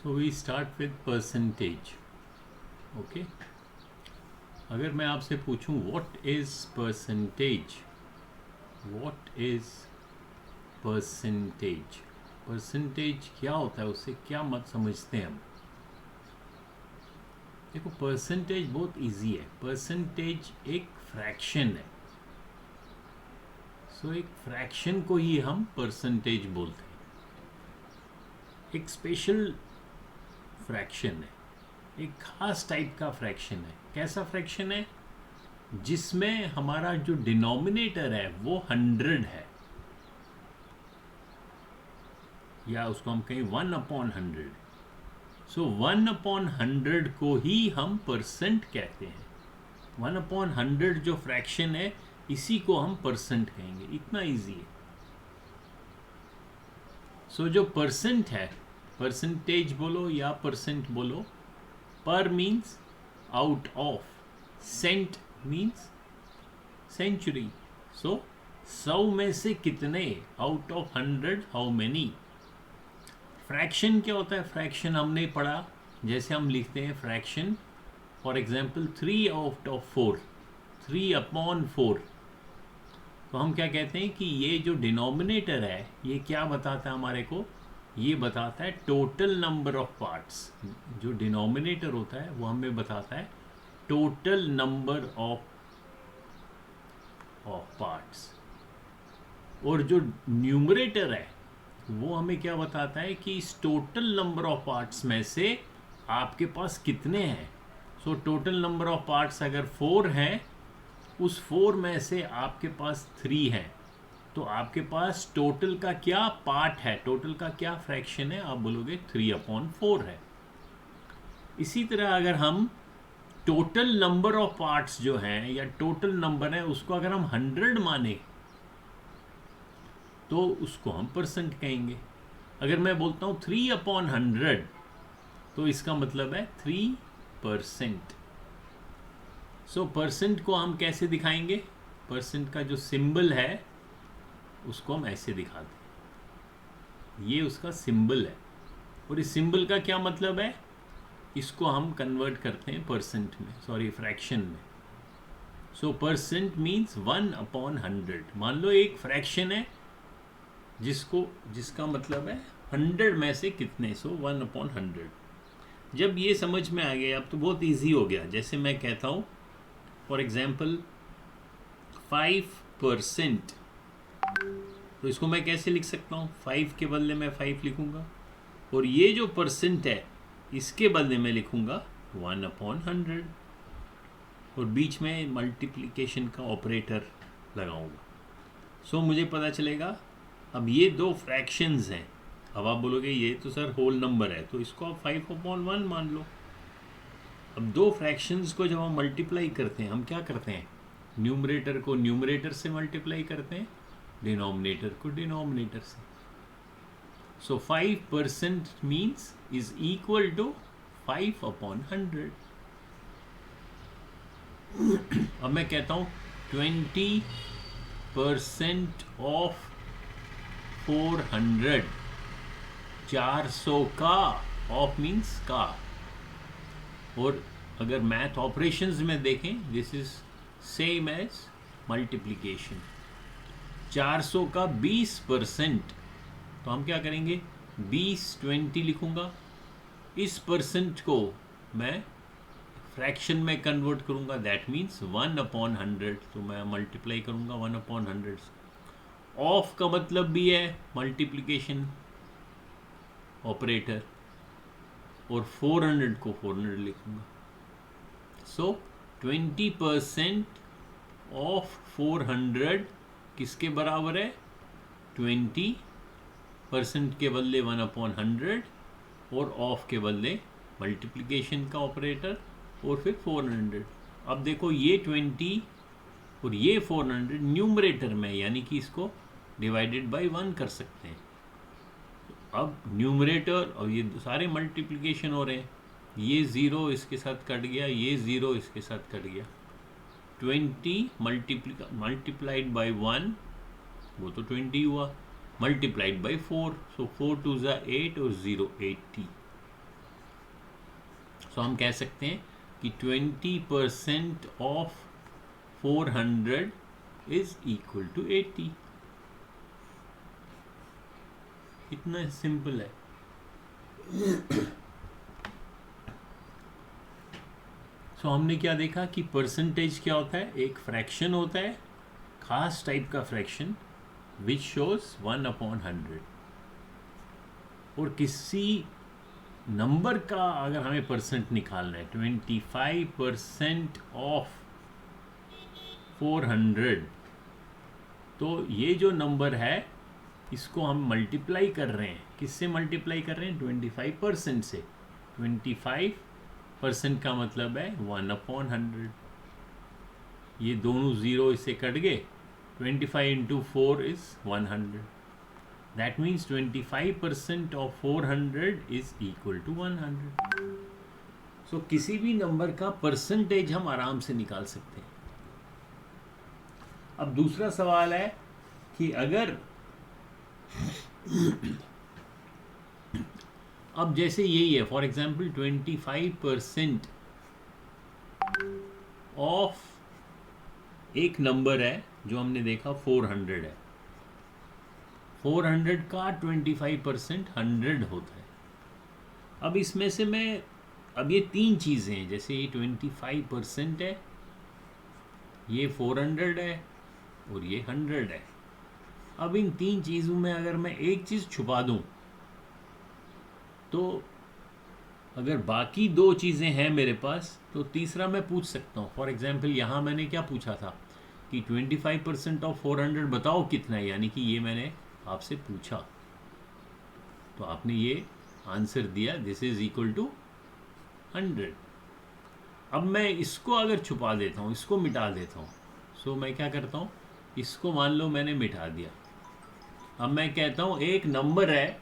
So we start with percentage. Okay. अगर मैं आपसे पूछूं what is percentage? What is percentage? Percentage क्या होता है, उससे क्या मत समझते हैं हम? देखो, परसेंटेज बहुत इजी है. परसेंटेज एक फ्रैक्शन है. सो एक फ्रैक्शन को ही हम परसेंटेज बोलते हैं. एक स्पेशल फ्रैक्शन है, एक खास टाइप का फ्रैक्शन है. कैसा फ्रैक्शन है? जिसमें हमारा जो डिनोमिनेटर है वो 100 है, या उसको हम कहें 1/100. सो 1/100 को ही हम परसेंट कहते हैं. 1/100 जो फ्रैक्शन है, इसी को हम परसेंट कहेंगे. इतना इजी है. सो जो परसेंट है, परसेंटेज बोलो या परसेंट बोलो, per means out of, cent means century. So 100 में से कितने, out of 100 how many. Fraction क्या होता है? फ्रैक्शन हमने पढ़ा, जैसे हम लिखते हैं fraction, for example 3 out of 4, 3/4. तो हम क्या कहते हैं कि ये जो डिनोमिनेटर है, ये क्या बताता है हमारे को? ये बताता है टोटल नंबर ऑफ पार्ट्स. जो डिनोमिनेटर होता है वो हमें बताता है टोटल नंबर ऑफ पार्ट्स. और जो न्यूमरेटर है वो हमें क्या बताता है कि इस टोटल नंबर ऑफ पार्ट्स में से आपके पास कितने हैं. So total number of parts अगर 4 हैं, उस 4 में से आपके पास 3 हैं, तो आपके पास टोटल का क्या पार्ट है, टोटल का क्या फ्रैक्शन है? आप बोलोगे 3/4 है. इसी तरह अगर हम टोटल नंबर ऑफ पार्ट्स जो हैं, या टोटल नंबर है, उसको अगर हम 100 माने, तो उसको हम परसेंट कहेंगे. अगर मैं बोलता हूँ 3/100, तो इसका मतलब है 3%. सो परसेंट को हम कैसे दिखाएंगे? परसेंट का जो सिंबल है उसको हम ऐसे दिखाते हैं. ये उसका सिंबल है. और इस सिंबल का क्या मतलब है? इसको हम कन्वर्ट करते हैं परसेंट में, सॉरी फ्रैक्शन में. सो परसेंट मीन्स 1/100. मान लो एक फ्रैक्शन है जिसका मतलब है 100 में से कितने, सो 1/100. जब ये समझ में आ गया, अब तो बहुत इजी हो गया. जैसे मैं कहता हूँ फॉर एग्जाम्पल 5%, तो इसको मैं कैसे लिख सकता हूँ? 5 के बदले मैं 5 लिखूंगा, और ये जो परसेंट है इसके बदले में लिखूंगा 1/100, और बीच में मल्टीप्लिकेशन का ऑपरेटर लगाऊंगा. सो मुझे पता चलेगा अब ये दो फ्रैक्शंस हैं. अब आप बोलोगे ये तो सर होल नंबर है, तो इसको आप 5/1 मान लो. अब दो फ्रैक्शंस को जब हम मल्टीप्लाई करते हैं, हम क्या करते हैं? न्यूमरेटर को न्यूमरेटर से मल्टीप्लाई करते हैं, डिनोमिनेटर को डिनोमिनेटर से. सो 5% मीन्स इज इक्वल टू 5/100. अब मैं कहता हूँ 20% ऑफ 400, 400 का, ऑफ मीन्स का. और अगर मैथ ऑपरेशंस में देखें, this is same as multiplication. 400 का 20%, तो हम क्या करेंगे? 20 लिखूंगा. इस परसेंट को मैं फ्रैक्शन में कन्वर्ट करूंगा, दैट मीन्स 1/100. तो मैं मल्टीप्लाई करूंगा 1/100. ऑफ का मतलब भी है मल्टीप्लिकेशन ऑपरेटर, और 400 को 400 लिखूंगा. सो 20% ऑफ 400 किसके बराबर है? 20% के बदले 1/100, और ऑफ के बदले मल्टीप्लिकेशन का ऑपरेटर, और फिर 400. अब देखो ये 20 और ये 400 न्यूमरेटर में, यानी कि इसको डिवाइडेड बाय 1 कर सकते हैं. अब न्यूमरेटर और ये सारे मल्टीप्लिकेशन हो रहे हैं. ये 0 इसके साथ कट गया, ये 0 इसके साथ कट गया. 20 मल्टीप्लाइड बाय 1, वो तो 20 हुआ, मल्टीप्लाइड बाय 4, सो 4 2 8 और 0 80. सो हम कह सकते हैं कि 20% ऑफ 400 इज इक्वल टू 80। इतना सिंपल है। सो हमने क्या देखा कि परसेंटेज क्या होता है, एक फ्रैक्शन होता है, खास टाइप का फ्रैक्शन विच शोज 1/100। और किसी नंबर का अगर हमें परसेंट निकालना है, 25% ऑफ 400, तो ये जो नंबर है इसको हम मल्टीप्लाई कर रहे हैं। किससे मल्टीप्लाई कर रहे हैं? 25% से। 25% का मतलब है 1/100। ये दोनों ज़ीरो इससे कट गए। 25 into 4 is 100। That means 25% of 400 is equal to 100। So किसी भी नंबर का परसेंटेज हम आराम से निकाल सकते हैं। अब दूसरा सवाल है कि अगर अब जैसे यही है, फॉर एग्जाम्पल 25% ऑफ एक नंबर है जो हमने देखा 400 है। 400 का 25% 100 होता है। अब इसमें से मैं, अब ये तीन चीज़ें हैं, जैसे ये 25% है, ये 400 है और ये 100 है। अब इन तीन चीज़ों में अगर मैं एक चीज़ छुपा दूं, तो अगर बाकी दो चीज़ें हैं मेरे पास, तो तीसरा मैं पूछ सकता हूँ। फॉर एग्जांपल यहाँ मैंने क्या पूछा था कि 25% ऑफ 400 बताओ कितना है, यानी कि ये मैंने आपसे पूछा, तो आपने ये आंसर दिया, दिस इज इक्वल टू 100। अब मैं इसको अगर छुपा देता हूँ, इसको मिटा देता हूँ, सो मैं क्या करता हूँ, इसको मान लो मैंने मिटा दिया। अब मैं कहता हूँ एक नंबर है,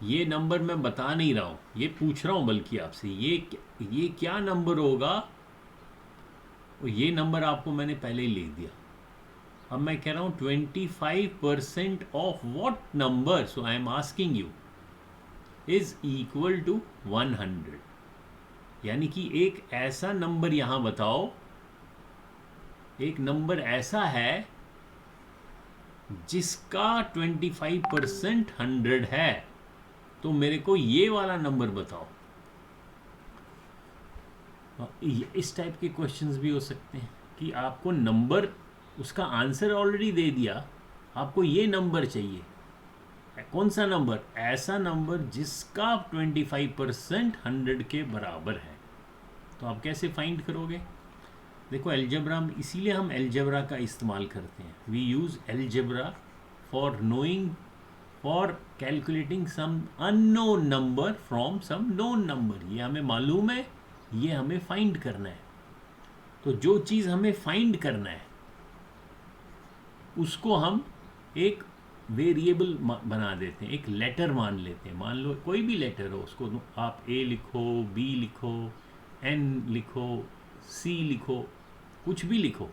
ये नंबर मैं बता नहीं रहा हूँ, ये पूछ रहा हूँ बल्कि आपसे, ये क्या नंबर होगा, और ये नंबर आपको मैंने पहले ही लिख दिया। अब मैं कह रहा हूँ 25% of what number, so I am asking you, is equal to 100। यानी कि एक ऐसा नंबर यहाँ बताओ, एक नंबर ऐसा है जिसका 25% 100 है, तो मेरे को ये वाला नंबर बताओ। इस टाइप के क्वेश्चंस भी हो सकते हैं कि आपको नंबर, उसका आंसर ऑलरेडी दे दिया, आपको ये नंबर चाहिए। कौन सा नंबर? ऐसा नंबर जिसका 25% 100 के बराबर है। तो आप कैसे फाइंड करोगे? देखो, अलजेब्रा, इसीलिए हम अलजेब्रा का इस्तेमाल करते हैं। We use algebra for knowing, for calculating some unknown number from some known number. ये हमें मालूम है, ये हमें फाइंड करना है। तो जो चीज़ हमें फाइंड करना है उसको हम एक वेरिएबल बना देते हैं, एक लेटर मान लेते हैं। मान लो कोई भी लेटर हो, उसको आप ए लिखो, बी लिखो, एन लिखो, सी लिखो, कुछ भी लिखो,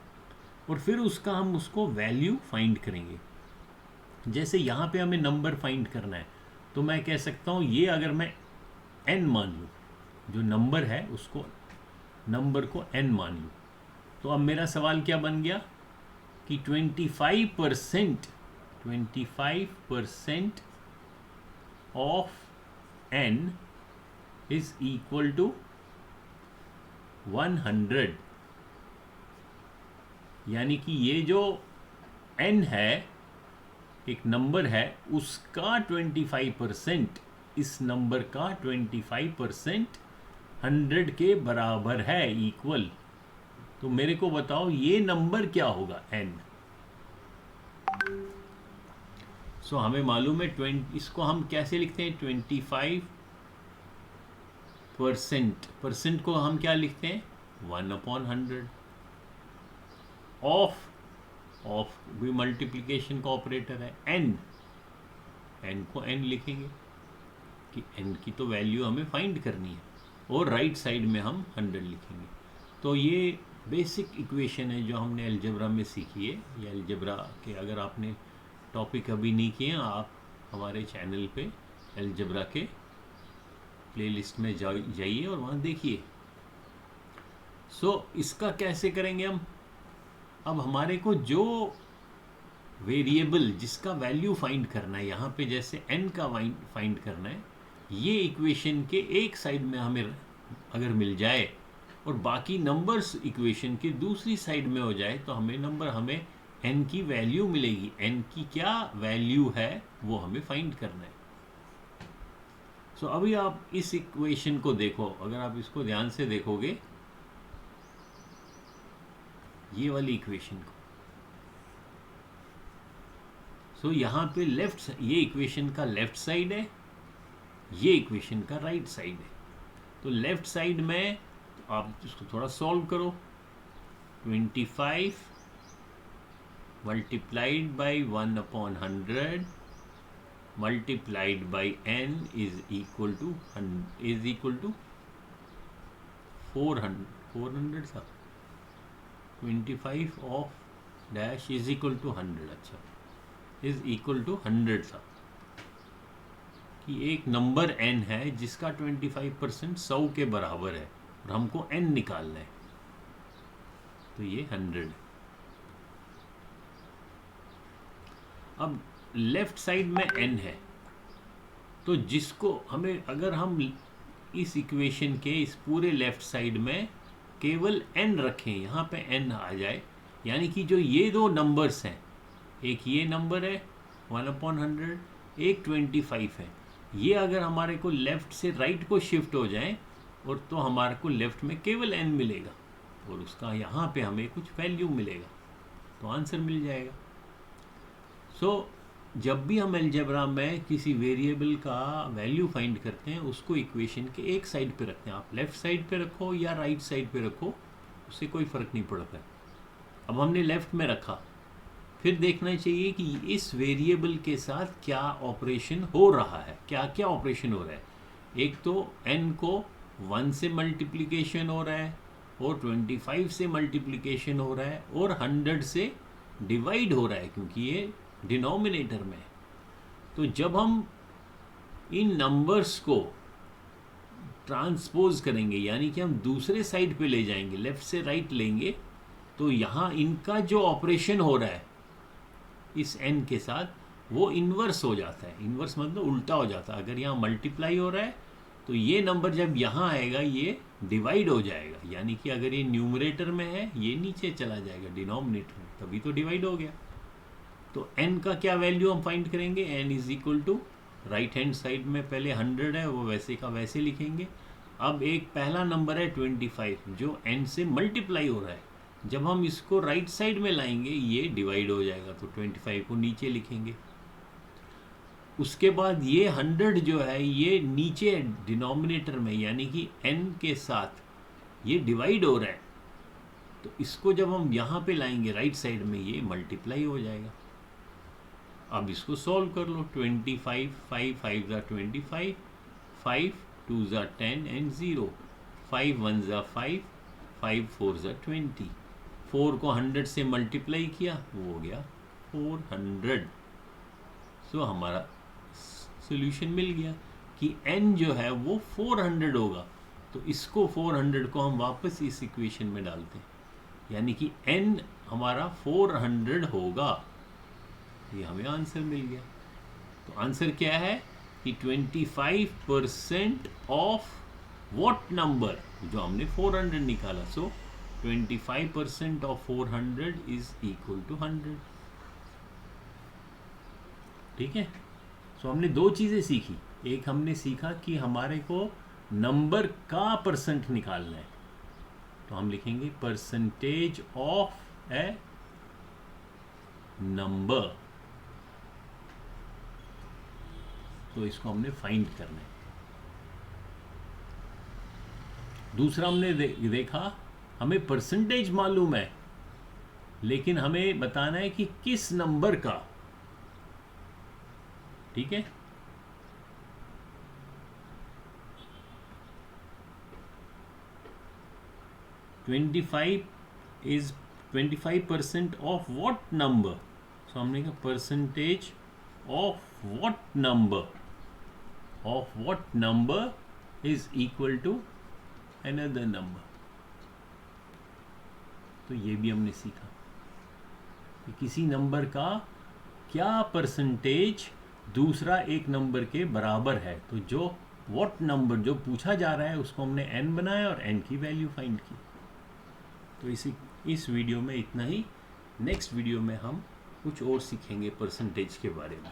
और फिर उसका हम उसको वैल्यू फाइंड करेंगे। जैसे यहाँ पे हमें नंबर फाइंड करना है, तो मैं कह सकता हूँ ये अगर मैं n मान लूँ, जो नंबर है उसको, नंबर को n मान लूँ, तो अब मेरा सवाल क्या बन गया कि 25% of n is equal to 100। यानी कि ये जो n है, एक नंबर है, उसका 25%, इस नंबर का 25% 100 के बराबर है, इक्वल। तो मेरे को बताओ ये नंबर क्या होगा, n। सो हमें मालूम है 20, इसको हम कैसे लिखते हैं, 25% को हम क्या लिखते हैं, 1/100। ऑफ भी मल्टीप्लिकेशन का ऑपरेटर है, n को n लिखेंगे कि n की तो वैल्यू हमें फाइंड करनी है, और राइट साइड में हम 100 लिखेंगे। तो ये बेसिक इक्वेशन है जो हमने अलजेब्रा में सीखी है। या अलजेब्रा के अगर आपने टॉपिक अभी नहीं किए, आप हमारे चैनल पे अलजेब्रा के प्लेलिस्ट में जाइए और वहाँ देखिए। सो इसका कैसे करेंगे हम? अब हमारे को जो वेरिएबल जिसका वैल्यू फाइंड करना है, यहाँ पे जैसे n का फाइंड करना है, ये इक्वेशन के एक साइड में हमें अगर मिल जाए और बाकी नंबर्स इक्वेशन के दूसरी साइड में हो जाए तो हमें n की वैल्यू मिलेगी। n की क्या वैल्यू है वो हमें फाइंड करना है। सो अभी आप इस इक्वेशन को देखो, अगर आप इसको ध्यान से देखोगे, ये वाली इक्वेशन को, सो यहाँ पे ये इक्वेशन का लेफ्ट साइड है, ये इक्वेशन का राइट साइड है। तो लेफ्ट साइड में आप इसको थोड़ा सॉल्व करो। 25 multiplied by 1/100 multiplied by n is equal to 400 था। 25 of dash is equal to 100, अच्छा, इज इक्वल टू 100 था कि एक नंबर n है जिसका 25% 100 के बराबर है और हमको n निकालना है, तो ये 100। अब लेफ्ट साइड में n है, तो जिसको हमें, अगर हम इस इक्वेशन के इस पूरे लेफ्ट साइड में केवल n रखें, यहाँ पे n आ जाए, यानी कि जो ये दो नंबर्स हैं, एक ये नंबर है 1/100, एक 25 है, ये अगर हमारे को लेफ़्ट से राइट को शिफ्ट हो जाए और तो हमारे को लेफ़्ट में केवल n मिलेगा और उसका यहाँ पे हमें कुछ वैल्यू मिलेगा, तो आंसर मिल जाएगा। सो जब भी हम अलजेब्रा में किसी वेरिएबल का वैल्यू फाइंड करते हैं, उसको इक्वेशन के एक साइड पे रखते हैं। आप लेफ़्ट साइड पे रखो या राइट साइड पे रखो, उससे कोई फ़र्क नहीं पड़ता है। अब हमने लेफ़्ट में रखा, फिर देखना चाहिए कि इस वेरिएबल के साथ क्या ऑपरेशन हो रहा है, क्या क्या ऑपरेशन हो रहा है। एक तो n को 1 से मल्टीप्लिकेशन हो रहा है और 25 से मल्टीप्लिकेशन हो रहा है और 100 से डिवाइड हो रहा है, क्योंकि ये डिनोमिनेटर में है। तो जब हम इन नंबर्स को ट्रांसपोज करेंगे, यानी कि हम दूसरे साइड पे ले जाएंगे, लेफ़्ट से राइट लेंगे, तो यहाँ इनका जो ऑपरेशन हो रहा है इस n के साथ, वो इन्वर्स हो जाता है। इन्वर्स मतलब उल्टा हो जाता है। अगर यहाँ मल्टीप्लाई हो रहा है तो ये नंबर जब यहाँ आएगा ये डिवाइड हो जाएगा, यानी कि अगर ये न्यूमरेटर में है ये नीचे चला जाएगा डिनोमिनेटर में, तभी तो डिवाइड हो गया। तो n का क्या वैल्यू हम फाइंड करेंगे? n is equal to, right hand side में पहले 100 है, वो वैसे का वैसे लिखेंगे। अब एक पहला नंबर है 25 जो n से मल्टीप्लाई हो रहा है, जब हम इसको राइट साइड में लाएंगे ये डिवाइड हो जाएगा, तो 25 को नीचे लिखेंगे। उसके बाद ये 100 जो है ये नीचे डिनोमिनेटर में, यानी कि n के साथ ये डिवाइड हो रहा है, तो इसको जब हम यहाँ पे लाएंगे राइट साइड में ये मल्टीप्लाई हो जाएगा। अब इसको सॉल्व कर लो। 25 5 5 ज़ा 25, 5 2 ज़ा 10 एंड 0, 5 1 ज़ा 5, 5 4 ज़ा 20। 4 को 100 से मल्टीप्लाई किया, वो हो गया 400। सो हमारा सोल्यूशन मिल गया कि n जो है वो 400 होगा। तो इसको 400 को हम वापस इस इक्वेशन में डालते हैं, यानी कि n हमारा 400 होगा। ये हमें आंसर मिल गया। तो आंसर क्या है कि 25% ऑफ व्हाट नंबर, जो हमने 400 निकाला। सो 25% ऑफ 400 इज इक्वल टू 100। ठीक है। सो हमने दो चीज़ें सीखी। एक हमने सीखा कि हमारे को नंबर का परसेंट निकालना है, तो हम लिखेंगे परसेंटेज ऑफ ए नंबर। तो इसको हमने फाइंड करना है। दूसरा हमने देखा हमें परसेंटेज मालूम है, लेकिन हमें बताना है कि किस नंबर का। ठीक है। Is 25% of what number. So हमने कहा percentage of what number, of what number is equal to another number. तो ये भी हमने सीखा कि किसी नंबर का क्या परसेंटेज दूसरा एक नंबर के बराबर है। तो जो व्हाट नंबर जो पूछा जा रहा है उसको हमने n बनाया और n की वैल्यू फाइंड की। तो इस वीडियो में इतना ही। नेक्स्ट वीडियो में हम कुछ और सीखेंगे परसेंटेज के बारे में।